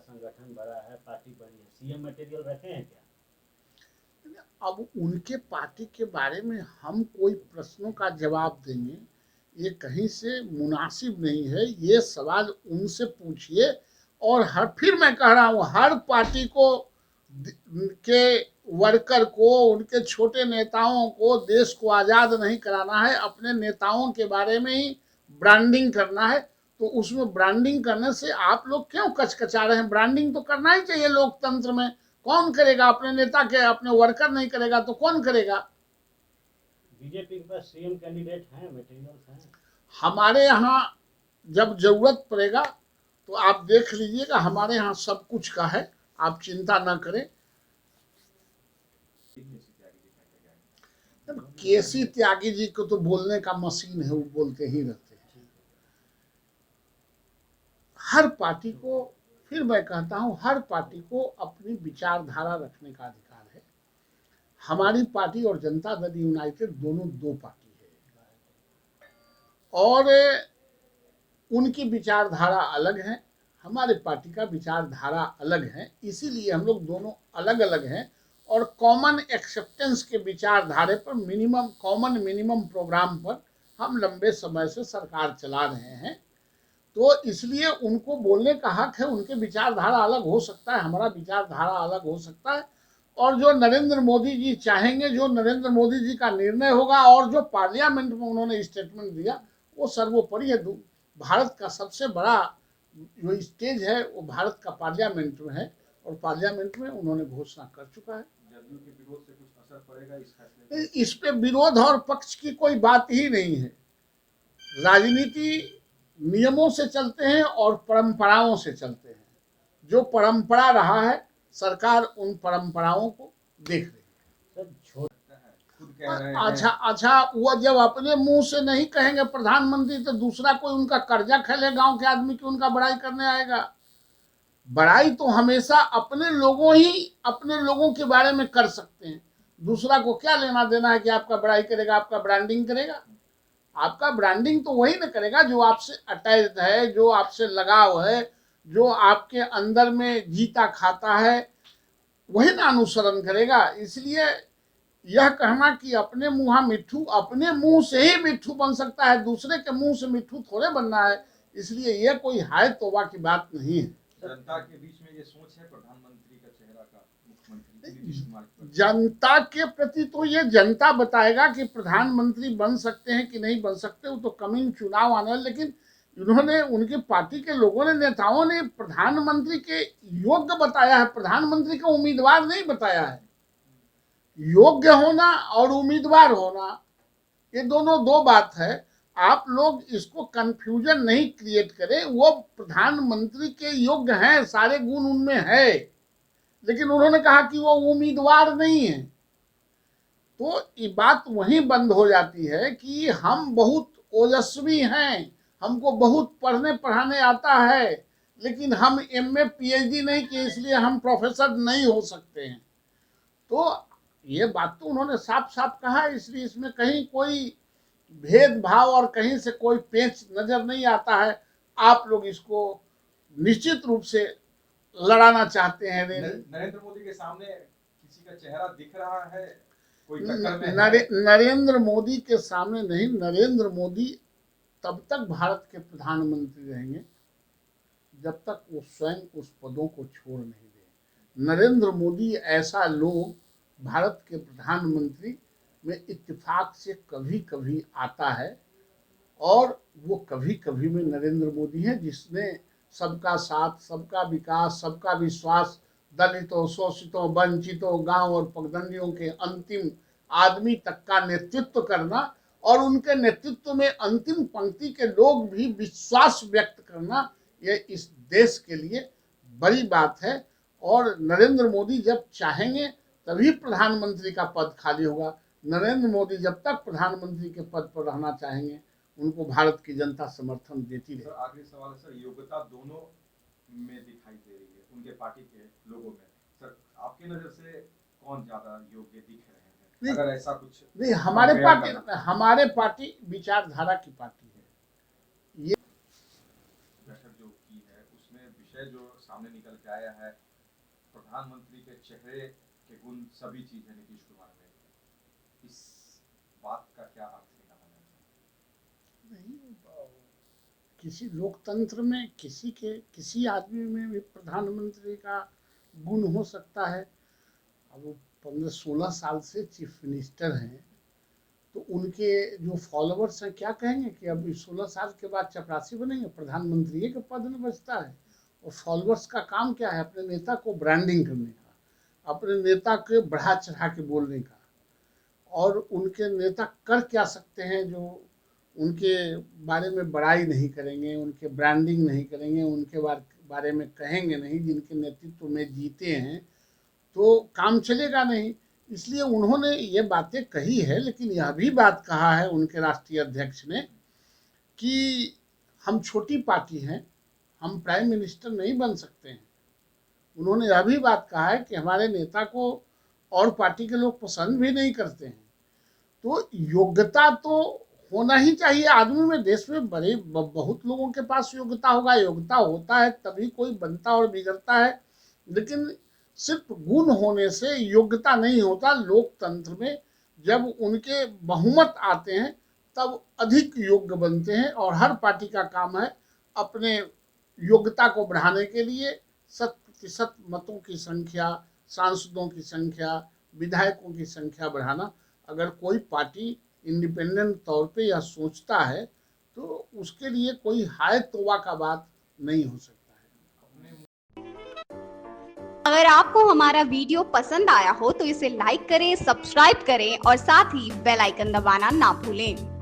संगठन बड़ा है, पार्टी बड़ी है, सीएम मटेरियल रखे हैं क्या? अब उनके पार्टी के बारे में हम कोई प्रश्नों का जवाब देंगे, ये कहीं से मुनासिब नहीं है। ये सवाल उनसे पूछिए। और फिर मैं कह रहा हूँ, हर पार्टी को के वर्कर को, उनके छोटे नेताओं को देश को आज़ाद नहीं कराना है, अपने नेताओं के बारे में ही ब्रांडिंग करना है। तो उसमें ब्रांडिंग करने से आप लोग क्यों कचकचा रहे हैं? ब्रांडिंग तो करना ही चाहिए लोकतंत्र में। कौन करेगा? अपने नेता के अपने वर्कर नहीं करेगा तो कौन करेगा? बीजेपी के पास सीएम कैंडिडेट हैं, मटेरियल्स हैं। हमारे यहाँ जब जरूरत पड़ेगा तो आप देख लीजिएगा, हमारे यहाँ सब कुछ का है, आप चिंता ना करें। केसी त्यागी जी को तो बोलने का मशीन है, वो बोलते ही रहते हैं। हर पार्टी को, फिर मैं कहता हूँ, हर पार्टी को अपनी विचारधारा रखने का अधिकार है। हमारी पार्टी और जनता दल यूनाइटेड दोनों दो पार्टी है और उनकी विचारधारा अलग है, हमारे पार्टी का विचारधारा अलग है। इसीलिए हम लोग दोनों अलग अलग हैं और कॉमन एक्सेप्टेंस के विचारधारे पर, मिनिमम कॉमन मिनिमम प्रोग्राम पर हम लंबे समय से सरकार चला रहे हैं। तो इसलिए उनको बोलने का हक है। उनके विचारधारा अलग हो सकता है, हमारा विचारधारा अलग हो सकता है। और जो नरेंद्र मोदी जी चाहेंगे, जो नरेंद्र मोदी जी का निर्णय होगा और जो पार्लियामेंट में उन्होंने स्टेटमेंट दिया, वो सर्वोपरि है। भारत का सबसे बड़ा जो स्टेज है वो भारत का पार्लियामेंट में है और पार्लियामेंट में उन्होंने घोषणा कर चुका है। जदयू के विरोध से कुछ असर पड़ेगा इस फैसले? इस पे विरोध और पक्ष की कोई बात ही नहीं है। राजनीति नियमों से चलते हैं और परंपराओं से चलते हैं। जो परंपरा रहा है, सरकार उन परंपराओं को देख रही है। अच्छा, वो जब अपने मुंह से नहीं कहेंगे प्रधानमंत्री, तो दूसरा कोई उनका कर्जा खेले गांव के आदमी की उनका बड़ाई करने आएगा? बड़ाई तो हमेशा अपने लोगों ही अपने लोगों के बारे में कर सकते हैं। दूसरा को क्या लेना देना है कि आपका बड़ाई करेगा, आपका ब्रांडिंग करेगा? आपका ब्रांडिंग तो वही ना करेगा जो आपसे अटैच्ड है, जो आपसे लगाव है, जो आपके अंदर में जीता खाता है, वही ना अनुसरण करेगा। इसलिए यह कहना कि अपने मुँह मिट्ठू, अपने मुंह से ही मिट्ठू बन सकता है, दूसरे के मुंह से मिट्ठू थोड़े बनना है। इसलिए यह कोई हाय तौबा की बात नहीं है। जनता के बीच में ये सोच है प्रधानमंत्री का चेहरा का, मुख्यमंत्री नीतीश कुमार की? जनता के प्रति तो ये जनता बताएगा कि प्रधानमंत्री बन सकते हैं कि नहीं बन सकते, वो तो कमिंग चुनाव आने वाले। लेकिन उन्होंने, उनकी पार्टी के लोगों ने, नेताओं ने प्रधानमंत्री के योग्य बताया है, प्रधानमंत्री का उम्मीदवार नहीं बताया है। योग्य होना और उम्मीदवार होना, ये दोनों दो बात है। आप लोग इसको कंफ्यूजन नहीं क्रिएट करें। वो प्रधानमंत्री के योग्य हैं, सारे गुण उनमें है, लेकिन उन्होंने कहा कि वो उम्मीदवार नहीं है। तो ये बात वहीं बंद हो जाती है कि हम बहुत ओजस्वी हैं, हमको बहुत पढ़ने पढ़ाने आता है, लेकिन हम एमए पीएचडी नहीं किए, इसलिए हम प्रोफेसर नहीं हो सकते हैं। तो ये बात तो उन्होंने साफ साफ कहा है। इसलिए इसमें कहीं कोई भेदभाव और कहीं से कोई पेच नजर नहीं आता है। आप लोग इसको निश्चित रूप से लड़ाना चाहते हैं। नरेंद्र मोदी के सामने किसी का चेहरा दिख रहा है? कोई टक्कर में नरेंद्र मोदी के सामने नहीं। नरेंद्र मोदी तब तक भारत के प्रधानमंत्री रहेंगे जब तक वो स्वयं उस पदों को छोड़ नहीं दें। नरेंद्र मोदी ऐसा लोग भारत के प्रधानमंत्री में इत्तेफाक से कभी कभी आता है, और वो कभी कभी में नरेंद्र मोदी है जिसने सबका साथ, सबका विकास, सबका विश्वास, दलितों, शोषितों, वंचितों, गांव और पगडंडियों के अंतिम आदमी तक का नेतृत्व करना, और उनके नेतृत्व में अंतिम पंक्ति के लोग भी विश्वास व्यक्त करना, ये इस देश के लिए बड़ी बात है। और नरेंद्र मोदी जब चाहेंगे तभी प्रधानमंत्री का पद खाली होगा। नरेंद्र मोदी जब तक प्रधानमंत्री के पद पर रहना चाहेंगे, उनको भारत की जनता समर्थन देती रहे। आखिरी सवाल है सर, योग्यता दोनों में दिखाई दे रही है उनके पार्टी के लोगों में। सर, आपकी नजर से कौन ज्यादा योग्य दिख रहे हैं? अगर ऐसा कुछ नहीं, हमारे पार्टी विचारधारा की पार्टी है। ये बैठक जो की है उसमें विषय विषय जो सामने निकल के आया है, प्रधानमंत्री के चेहरे के गुण सभी चीज है नीतीश कुमार में, इस बात का क्या अर्थ निकाला जाए? नहीं, किसी लोकतंत्र में किसी आदमी में भी प्रधानमंत्री का गुण हो सकता है। अब वो 15-16 साल से चीफ मिनिस्टर हैं, तो उनके जो फॉलोअर्स हैं क्या कहेंगे कि अब 16 साल के बाद चपरासी बनेंगे? प्रधानमंत्री के पद में बचता है। और फॉलोअर्स का काम क्या है? अपने नेता को ब्रांडिंग करने का, अपने नेता के बढ़ा चढ़ा के बोलने का, और उनके नेता कर क्या सकते हैं जो उनके बारे में बड़ाई नहीं करेंगे, उनके ब्रांडिंग नहीं करेंगे, उनके बारे में कहेंगे नहीं, जिनके नेतृत्व में जीते हैं, तो काम चलेगा नहीं। इसलिए उन्होंने ये बातें कही है, लेकिन यह भी बात कहा है उनके राष्ट्रीय अध्यक्ष ने कि हम छोटी पार्टी हैं, हम प्राइम मिनिस्टर नहीं बन सकते हैं। उन्होंने यह भी बात कहा है कि हमारे नेता को और पार्टी के लोग पसंद भी नहीं करते हैं। तो योग्यता तो होना ही चाहिए आदमी में। देश में बहुत लोगों के पास योग्यता होगा, योग्यता होता है तभी कोई बनता और बिगड़ता है, लेकिन सिर्फ गुण होने से योग्यता नहीं होता। लोकतंत्र में जब उनके बहुमत आते हैं तब अधिक योग्य बनते हैं, और हर पार्टी का काम है अपने योग्यता को बढ़ाने के लिए 100% मतों की संख्या, सांसदों की संख्या, विधायकों की संख्या बढ़ाना। अगर कोई पार्टी इंडिपेंडेंट तौर पे यह सोचता है तो उसके लिए कोई हाय तौबा का बात नहीं हो सकता है। अगर आपको हमारा वीडियो पसंद आया हो तो इसे लाइक करें, सब्सक्राइब करें और साथ ही बेल आइकन दबाना ना भूलें।